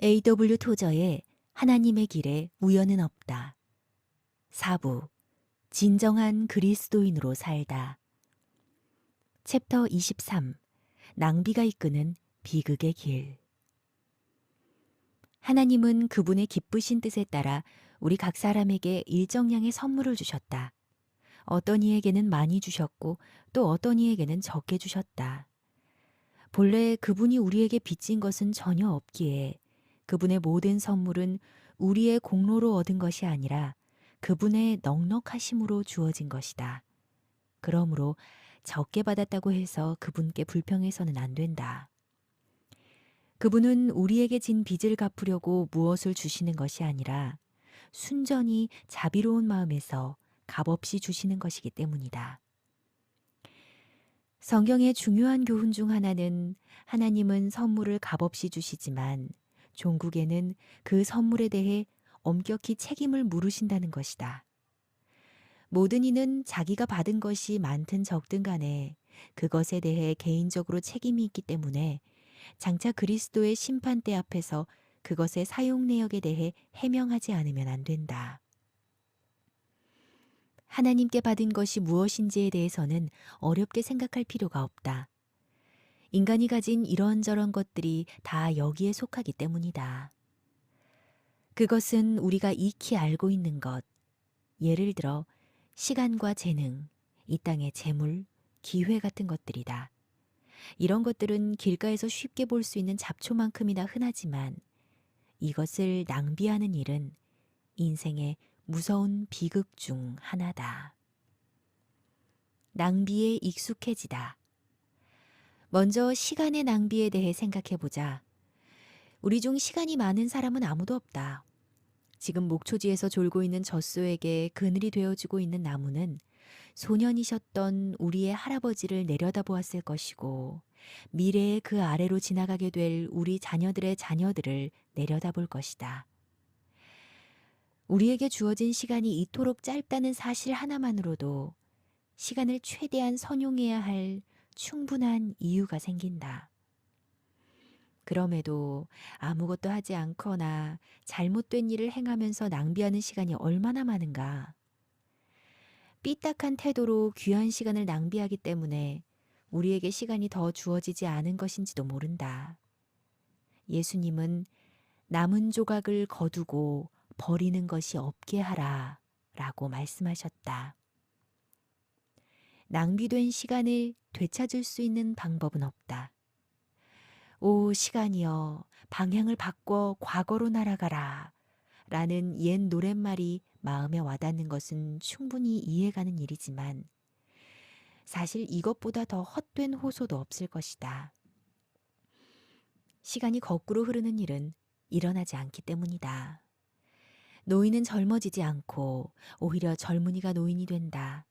A.W. 토저의 하나님의 길에 우연은 없다. 4부 진정한 그리스도인으로 살다. 챕터 23 낭비가 이끄는 비극의 길. 하나님은 그분의 기쁘신 뜻에 따라 우리 각 사람에게 일정량의 선물을 주셨다. 어떤 이에게는 많이 주셨고 또 어떤 이에게는 적게 주셨다. 본래 그분이 우리에게 빚진 것은 전혀 없기에 그분의 모든 선물은 우리의 공로로 얻은 것이 아니라 그분의 넉넉하심으로 주어진 것이다. 그러므로 적게 받았다고 해서 그분께 불평해서는 안 된다. 그분은 우리에게 진 빚을 갚으려고 무엇을 주시는 것이 아니라 순전히 자비로운 마음에서 값없이 주시는 것이기 때문이다. 성경의 중요한 교훈 중 하나는 하나님은 선물을 값없이 주시지만 종국에는 그 선물에 대해 엄격히 책임을 물으신다는 것이다. 모든 이는 자기가 받은 것이 많든 적든 간에 그것에 대해 개인적으로 책임이 있기 때문에 장차 그리스도의 심판대 앞에서 그것의 사용 내역에 대해 해명하지 않으면 안 된다. 하나님께 받은 것이 무엇인지에 대해서는 어렵게 생각할 필요가 없다. 인간이 가진 이런저런 것들이 다 여기에 속하기 때문이다. 그것은 우리가 익히 알고 있는 것, 예를 들어 시간과 재능, 이 땅의 재물, 기회 같은 것들이다. 이런 것들은 길가에서 쉽게 볼 수 있는 잡초만큼이나 흔하지만 이것을 낭비하는 일은 인생의 무서운 비극 중 하나다. 낭비에 익숙해지다. 먼저 시간의 낭비에 대해 생각해 보자. 우리 중 시간이 많은 사람은 아무도 없다. 지금 목초지에서 졸고 있는 젖소에게 그늘이 되어주고 있는 나무는 소년이셨던 우리의 할아버지를 내려다보았을 것이고 미래에 그 아래로 지나가게 될 우리 자녀들의 자녀들을 내려다볼 것이다. 우리에게 주어진 시간이 이토록 짧다는 사실 하나만으로도 시간을 최대한 선용해야 할 충분한 이유가 생긴다. 그럼에도 아무것도 하지 않거나 잘못된 일을 행하면서 낭비하는 시간이 얼마나 많은가. 삐딱한 태도로 귀한 시간을 낭비하기 때문에 우리에게 시간이 더 주어지지 않은 것인지도 모른다. 예수님은 남은 조각을 거두고 버리는 것이 없게 하라 라고 말씀하셨다. 낭비된 시간을 되찾을 수 있는 방법은 없다. 오 시간이여 방향을 바꿔 과거로 날아가라 라는 옛 노랫말이 마음에 와닿는 것은 충분히 이해가는 일이지만 사실 이것보다 더 헛된 호소도 없을 것이다. 시간이 거꾸로 흐르는 일은 일어나지 않기 때문이다. 노인은 젊어지지 않고 오히려 젊은이가 노인이 된다.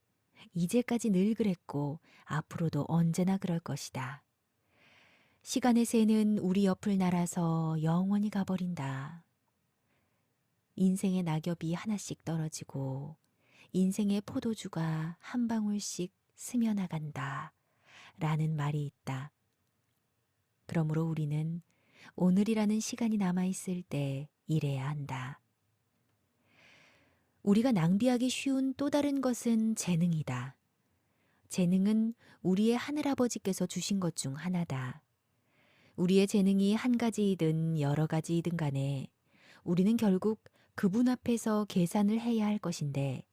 이제까지 늘 그랬고 앞으로도 언제나 그럴 것이다. 시간의 새는 우리 옆을 날아서 영원히 가버린다. 인생의 낙엽이 하나씩 떨어지고 인생의 포도주가 한 방울씩 스며나간다. 라는 말이 있다. 그러므로 우리는 오늘이라는 시간이 남아있을 때 일해야 한다. 우리가 낭비하기 쉬운 또 다른 것은 재능이다. 재능은 우리의 하늘아버지께서 주신 것 중 하나다. 우리의 재능이 한 가지이든 여러 가지이든 간에 우리는 결국 그분 앞에서 계산을 해야 할 것인데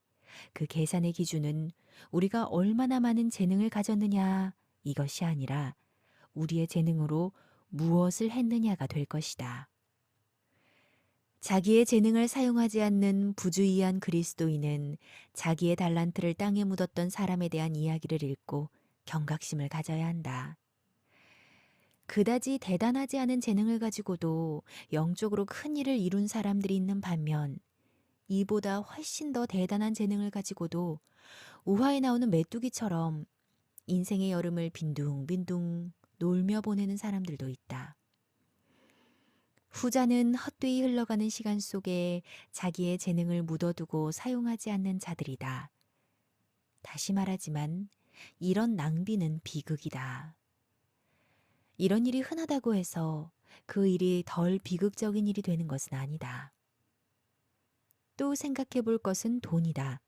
그 계산의 기준은 우리가 얼마나 많은 재능을 가졌느냐 이것이 아니라 우리의 재능으로 무엇을 했느냐가 될 것이다. 자기의 재능을 사용하지 않는 부주의한 그리스도인은 자기의 달란트를 땅에 묻었던 사람에 대한 이야기를 읽고 경각심을 가져야 한다. 그다지 대단하지 않은 재능을 가지고도 영적으로 큰 일을 이룬 사람들이 있는 반면 이보다 훨씬 더 대단한 재능을 가지고도 우화에 나오는 메뚜기처럼 인생의 여름을 빈둥빈둥 놀며 보내는 사람들도 있다. 후자는 헛되이 흘러가는 시간 속에 자기의 재능을 묻어두고 사용하지 않는 자들이다. 다시 말하지만 이런 낭비는 비극이다. 이런 일이 흔하다고 해서 그 일이 덜 비극적인 일이 되는 것은 아니다. 또 생각해 볼 것은 돈이다.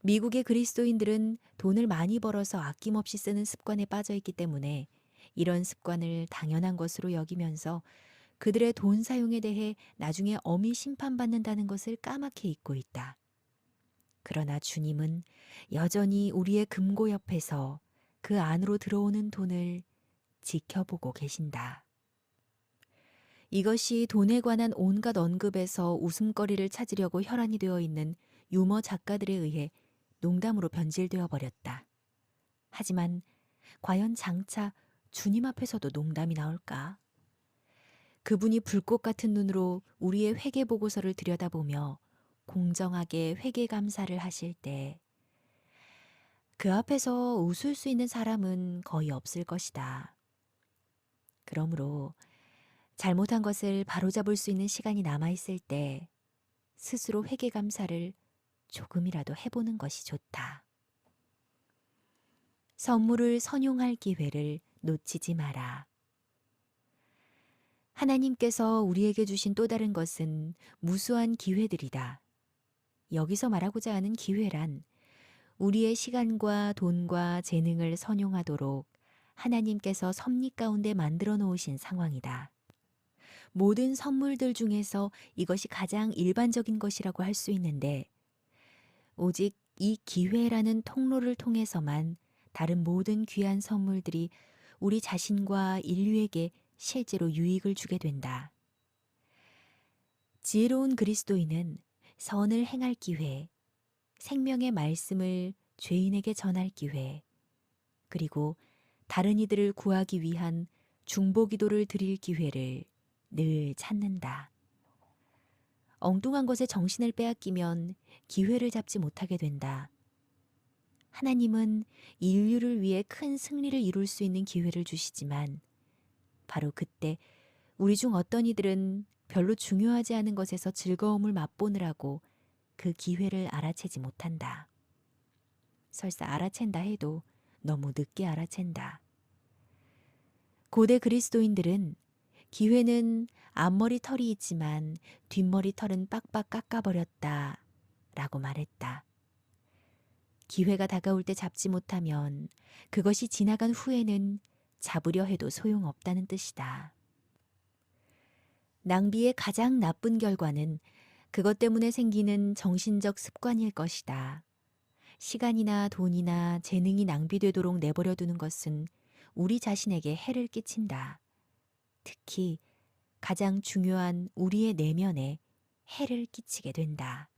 미국의 그리스도인들은 돈을 많이 벌어서 아낌없이 쓰는 습관에 빠져 있기 때문에 이런 습관을 당연한 것으로 여기면서 그들의 돈 사용에 대해 나중에 엄히 심판받는다는 것을 까맣게 잊고 있다. 그러나 주님은 여전히 우리의 금고 옆에서 그 안으로 들어오는 돈을 지켜보고 계신다. 이것이 돈에 관한 온갖 언급에서 웃음거리를 찾으려고 혈안이 되어 있는 유머 작가들에 의해 농담으로 변질되어 버렸다. 하지만 과연 장차 주님 앞에서도 농담이 나올까? 그분이 불꽃 같은 눈으로 우리의 회계 보고서를 들여다보며 공정하게 회계 감사를 하실 때 그 앞에서 웃을 수 있는 사람은 거의 없을 것이다. 그러므로 잘못한 것을 바로잡을 수 있는 시간이 남아있을 때 스스로 회계 감사를 조금이라도 해보는 것이 좋다. 선물을 선용할 기회를 놓치지 마라. 하나님께서 우리에게 주신 또 다른 것은 무수한 기회들이다. 여기서 말하고자 하는 기회란 우리의 시간과 돈과 재능을 선용하도록 하나님께서 섭리 가운데 만들어 놓으신 상황이다. 모든 선물들 중에서 이것이 가장 일반적인 것이라고 할 수 있는데 오직 이 기회라는 통로를 통해서만 다른 모든 귀한 선물들이 우리 자신과 인류에게 실제로 유익을 주게 된다. 지혜로운 그리스도인은 선을 행할 기회, 생명의 말씀을 죄인에게 전할 기회, 그리고 다른 이들을 구하기 위한 중보기도를 드릴 기회를 늘 찾는다. 엉뚱한 것에 정신을 빼앗기면 기회를 잡지 못하게 된다. 하나님은 인류를 위해 큰 승리를 이룰 수 있는 기회를 주시지만 바로 그때 우리 중 어떤 이들은 별로 중요하지 않은 것에서 즐거움을 맛보느라고 그 기회를 알아채지 못한다. 설사 알아챈다 해도 너무 늦게 알아챈다. 고대 그리스도인들은 기회는 앞머리 털이 있지만 뒷머리 털은 빡빡 깎아버렸다 라고 말했다. 기회가 다가올 때 잡지 못하면 그것이 지나간 후에는 잡으려 해도 소용없다는 뜻이다. 낭비의 가장 나쁜 결과는 그것 때문에 생기는 정신적 습관일 것이다. 시간이나 돈이나 재능이 낭비되도록 내버려 두는 것은 우리 자신에게 해를 끼친다. 특히 가장 중요한 우리의 내면에 해를 끼치게 된다.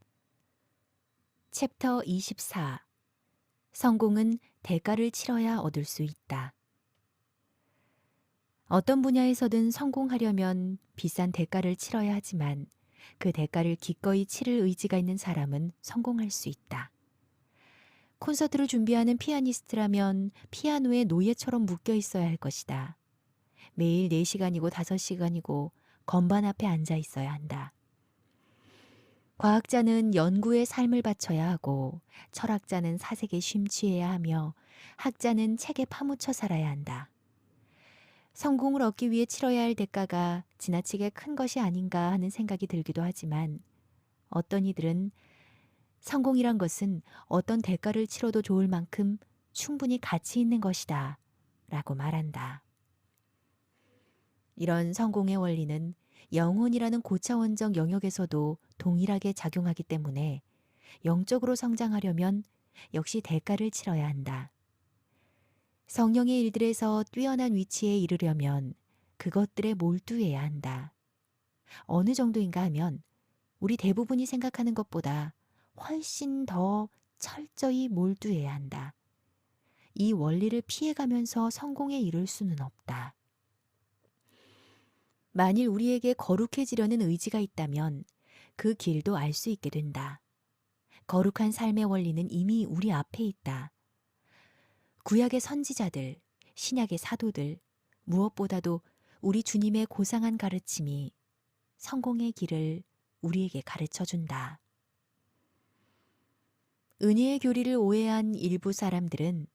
챕터 24. 성공은 대가를 치러야 얻을 수 있다. 어떤 분야에서든 성공하려면 비싼 대가를 치러야 하지만 그 대가를 기꺼이 치를 의지가 있는 사람은 성공할 수 있다. 콘서트를 준비하는 피아니스트라면 피아노에 노예처럼 묶여 있어야 할 것이다. 매일 4시간이고 5시간이고 건반 앞에 앉아 있어야 한다. 과학자는 연구에 삶을 바쳐야 하고 철학자는 사색에 심취해야 하며 학자는 책에 파묻혀 살아야 한다. 성공을 얻기 위해 치러야 할 대가가 지나치게 큰 것이 아닌가 하는 생각이 들기도 하지만 어떤 이들은 성공이란 것은 어떤 대가를 치러도 좋을 만큼 충분히 가치 있는 것이다 라고 말한다. 이런 성공의 원리는 영혼이라는 고차원적 영역에서도 동일하게 작용하기 때문에 영적으로 성장하려면 역시 대가를 치러야 한다. 성령의 일들에서 뛰어난 위치에 이르려면 그것들에 몰두해야 한다. 어느 정도인가 하면 우리 대부분이 생각하는 것보다 훨씬 더 철저히 몰두해야 한다. 이 원리를 피해가면서 성공에 이를 수는 없다. 만일 우리에게 거룩해지려는 의지가 있다면 그 길도 알 수 있게 된다. 거룩한 삶의 원리는 이미 우리 앞에 있다. 구약의 선지자들, 신약의 사도들, 무엇보다도 우리 주님의 고상한 가르침이 성공의 길을 우리에게 가르쳐 준다. 은혜의 교리를 오해한 일부 사람들은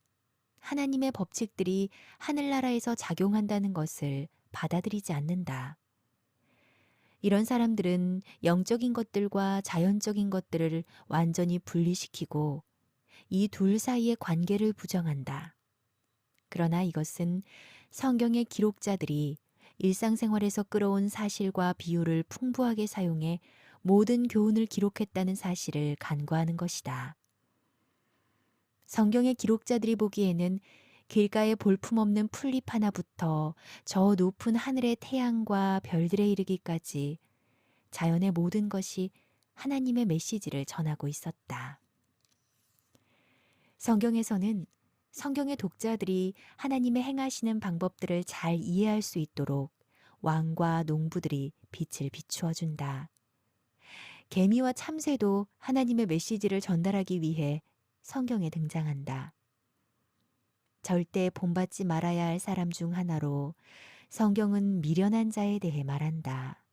하나님의 법칙들이 하늘나라에서 작용한다는 것을 받아들이지 않는다. 이런 사람들은 영적인 것들과 자연적인 것들을 완전히 분리시키고 이 둘 사이의 관계를 부정한다. 그러나 이것은 성경의 기록자들이 일상생활에서 끌어온 사실과 비유를 풍부하게 사용해 모든 교훈을 기록했다는 사실을 간과하는 것이다. 성경의 기록자들이 보기에는 길가에 볼품없는 풀잎 하나부터 저 높은 하늘의 태양과 별들에 이르기까지 자연의 모든 것이 하나님의 메시지를 전하고 있었다. 성경에서는 성경의 독자들이 하나님의 행하시는 방법들을 잘 이해할 수 있도록 왕과 농부들이 빛을 비추어 준다. 개미와 참새도 하나님의 메시지를 전달하기 위해 성경에 등장한다. 절대 본받지 말아야 할 사람 중 하나로 성경은 미련한 자에 대해 말한다.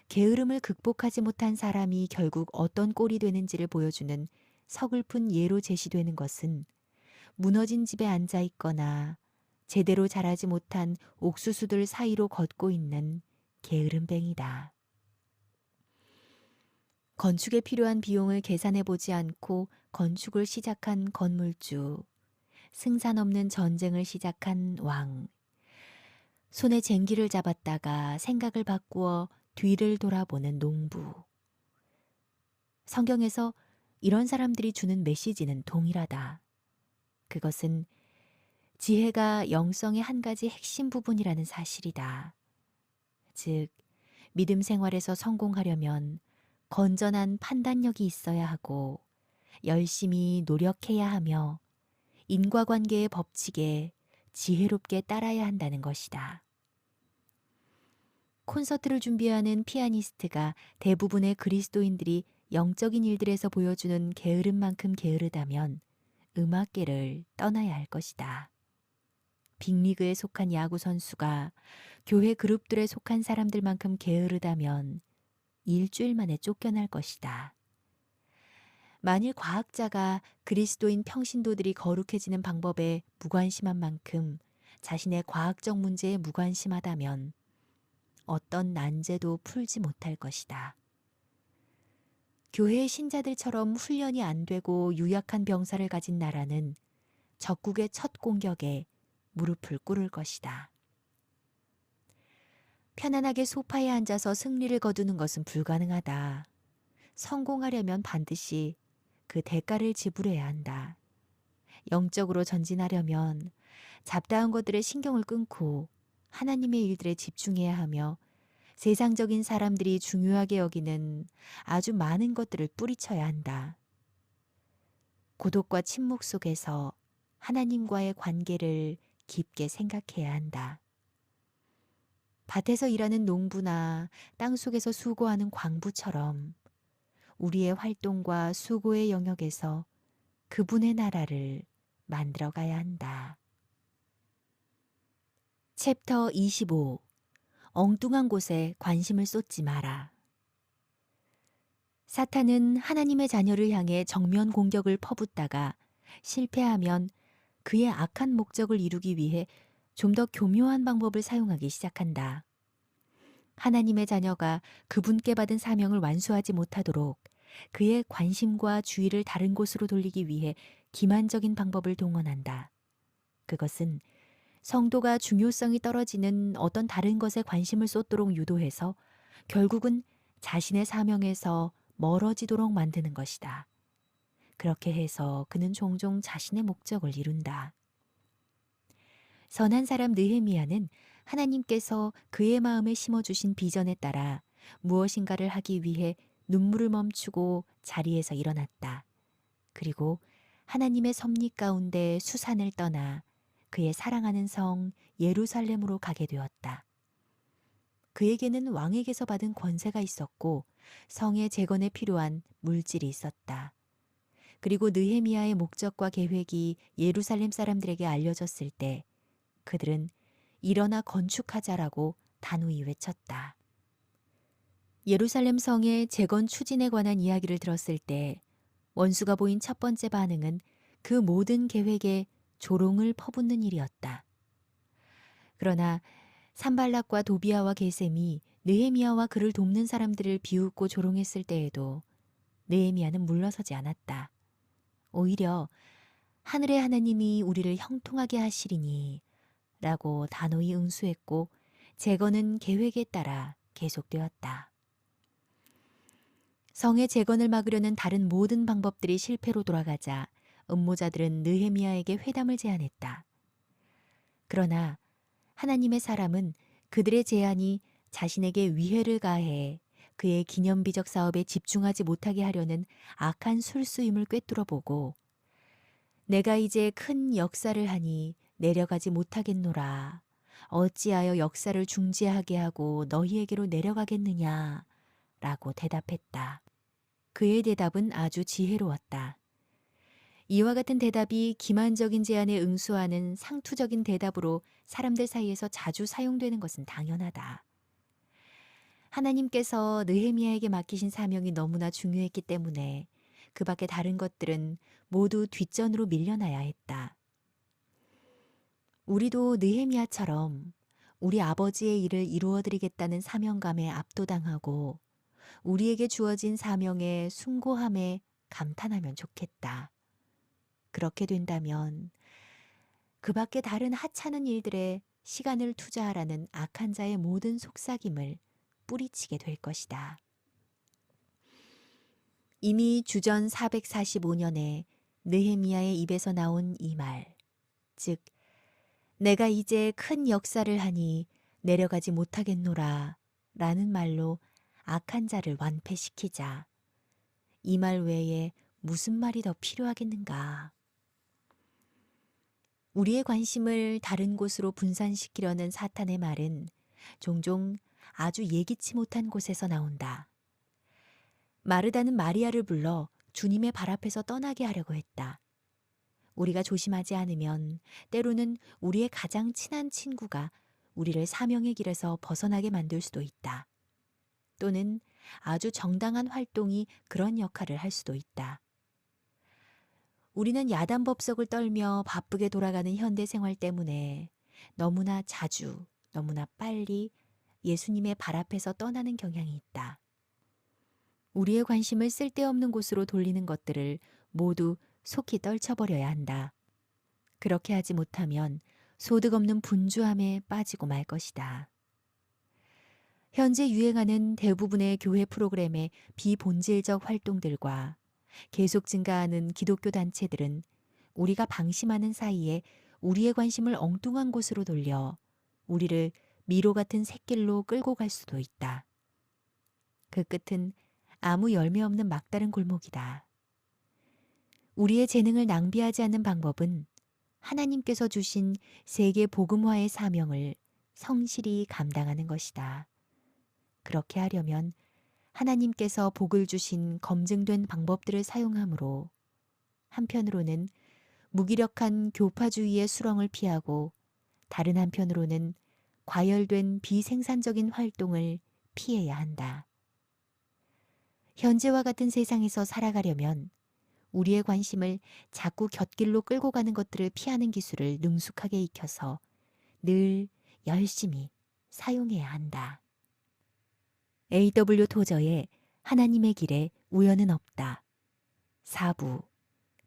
게으름을 극복하지 못한 사람이 결국 어떤 꼴이 되는지를 보여주는 서글픈 예로 제시되는 것은 무너진 집에 앉아 있거나 제대로 자라지 못한 옥수수들 사이로 걷고 있는 게으름뱅이다. 건축에 필요한 비용을 계산해 보지 않고 건축을 시작한 건물주, 승산 없는 전쟁을 시작한 왕, 손에 쟁기를 잡았다가 생각을 바꾸어 뒤를 돌아보는 농부. 성경에서 이런 사람들이 주는 메시지는 동일하다. 그것은 지혜가 영성의 한 가지 핵심 부분이라는 사실이다. 즉, 믿음 생활에서 성공하려면 건전한 판단력이 있어야 하고 열심히 노력해야 하며 인과관계의 법칙에 지혜롭게 따라야 한다는 것이다. 콘서트를 준비하는 피아니스트가 대부분의 그리스도인들이 영적인 일들에서 보여주는 게으름만큼 게으르다면 음악계를 떠나야 할 것이다. 빅리그에 속한 야구 선수가 교회 그룹들에 속한 사람들만큼 게으르다면 일주일 만에 쫓겨날 것이다. 만일 과학자가 그리스도인 평신도들이 거룩해지는 방법에 무관심한 만큼 자신의 과학적 문제에 무관심하다면 어떤 난제도 풀지 못할 것이다. 교회의 신자들처럼 훈련이 안 되고 유약한 병사를 가진 나라는 적국의 첫 공격에 무릎을 꿇을 것이다. 편안하게 소파에 앉아서 승리를 거두는 것은 불가능하다. 성공하려면 반드시 그 대가를 지불해야 한다. 영적으로 전진하려면 잡다한 것들에 신경을 끊고 하나님의 일들에 집중해야 하며 세상적인 사람들이 중요하게 여기는 아주 많은 것들을 뿌리쳐야 한다. 고독과 침묵 속에서 하나님과의 관계를 깊게 생각해야 한다. 밭에서 일하는 농부나 땅속에서 수고하는 광부처럼 우리의 활동과 수고의 영역에서 그분의 나라를 만들어 가야 한다. 챕터 25. 엉뚱한 곳에 관심을 쏟지 마라. 사탄은 하나님의 자녀를 향해 정면 공격을 퍼붓다가 실패하면 그의 악한 목적을 이루기 위해 좀 더 교묘한 방법을 사용하기 시작한다. 하나님의 자녀가 그분께 받은 사명을 완수하지 못하도록 그의 관심과 주의를 다른 곳으로 돌리기 위해 기만적인 방법을 동원한다. 그것은 성도가 중요성이 떨어지는 어떤 다른 것에 관심을 쏟도록 유도해서 결국은 자신의 사명에서 멀어지도록 만드는 것이다. 그렇게 해서 그는 종종 자신의 목적을 이룬다. 선한 사람 느헤미야는 하나님께서 그의 마음에 심어주신 비전에 따라 무엇인가를 하기 위해 눈물을 멈추고 자리에서 일어났다. 그리고 하나님의 섭리 가운데 수산을 떠나 그의 사랑하는 성 예루살렘으로 가게 되었다. 그에게는 왕에게서 받은 권세가 있었고 성의 재건에 필요한 물질이 있었다. 그리고 느헤미야의 목적과 계획이 예루살렘 사람들에게 알려졌을 때 그들은 일어나 건축하자라고 단호히 외쳤다. 예루살렘 성의 재건 추진에 관한 이야기를 들었을 때 원수가 보인 첫 번째 반응은 그 모든 계획에 조롱을 퍼붓는 일이었다. 그러나 산발락과 도비아와 게셈이 느헤미야와 그를 돕는 사람들을 비웃고 조롱했을 때에도 느헤미야는 물러서지 않았다. 오히려 하늘의 하나님이 우리를 형통하게 하시리니 라고 단호히 응수했고 재건은 계획에 따라 계속되었다. 성의 재건을 막으려는 다른 모든 방법들이 실패로 돌아가자 음모자들은 느헤미야에게 회담을 제안했다. 그러나 하나님의 사람은 그들의 제안이 자신에게 위해를 가해 그의 기념비적 사업에 집중하지 못하게 하려는 악한 술수임을 꿰뚫어 보고 내가 이제 큰 역사를 하니 내려가지 못하겠노라. 어찌하여 역사를 중지하게 하고 너희에게로 내려가겠느냐? 라고 대답했다. 그의 대답은 아주 지혜로웠다. 이와 같은 대답이 기만적인 제안에 응수하는 상투적인 대답으로 사람들 사이에서 자주 사용되는 것은 당연하다. 하나님께서 느헤미야에게 맡기신 사명이 너무나 중요했기 때문에 그 밖에 다른 것들은 모두 뒷전으로 밀려나야 했다. 우리도 느헤미야처럼 우리 아버지의 일을 이루어드리겠다는 사명감에 압도당하고 우리에게 주어진 사명의 숭고함에 감탄하면 좋겠다. 그렇게 된다면 그 밖에 다른 하찮은 일들에 시간을 투자하라는 악한 자의 모든 속삭임을 뿌리치게 될 것이다. 이미 주전 445년에 느헤미야의 입에서 나온 이 말, 즉 내가 이제 큰 역사를 하니 내려가지 못하겠노라 라는 말로 악한 자를 완패시키자. 이 말 외에 무슨 말이 더 필요하겠는가? 우리의 관심을 다른 곳으로 분산시키려는 사탄의 말은 종종 아주 예기치 못한 곳에서 나온다. 마르다는 마리아를 불러 주님의 발 앞에서 떠나게 하려고 했다. 우리가 조심하지 않으면 때로는 우리의 가장 친한 친구가 우리를 사명의 길에서 벗어나게 만들 수도 있다. 또는 아주 정당한 활동이 그런 역할을 할 수도 있다. 우리는 야단법석을 떨며 바쁘게 돌아가는 현대 생활 때문에 너무나 자주, 너무나 빨리 예수님의 발 앞에서 떠나는 경향이 있다. 우리의 관심을 쓸데없는 곳으로 돌리는 것들을 모두 속히 떨쳐버려야 한다. 그렇게 하지 못하면 소득 없는 분주함에 빠지고 말 것이다. 현재 유행하는 대부분의 교회 프로그램의 비본질적 활동들과 계속 증가하는 기독교 단체들은 우리가 방심하는 사이에 우리의 관심을 엉뚱한 곳으로 돌려 우리를 미로 같은 샛길로 끌고 갈 수도 있다. 그 끝은 아무 열매 없는 막다른 골목이다. 우리의 재능을 낭비하지 않는 방법은 하나님께서 주신 세계 복음화의 사명을 성실히 감당하는 것이다. 그렇게 하려면 하나님께서 복을 주신 검증된 방법들을 사용하므로 한편으로는 무기력한 교파주의의 수렁을 피하고 다른 한편으로는 과열된 비생산적인 활동을 피해야 한다. 현재와 같은 세상에서 살아가려면 우리의 관심을 자꾸 곁길로 끌고 가는 것들을 피하는 기술을 능숙하게 익혀서 늘 열심히 사용해야 한다. A.W. 토저의 하나님의 길에 우연은 없다. 4부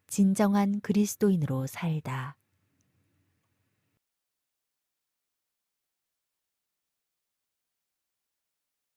진정한 그리스도인으로 살다.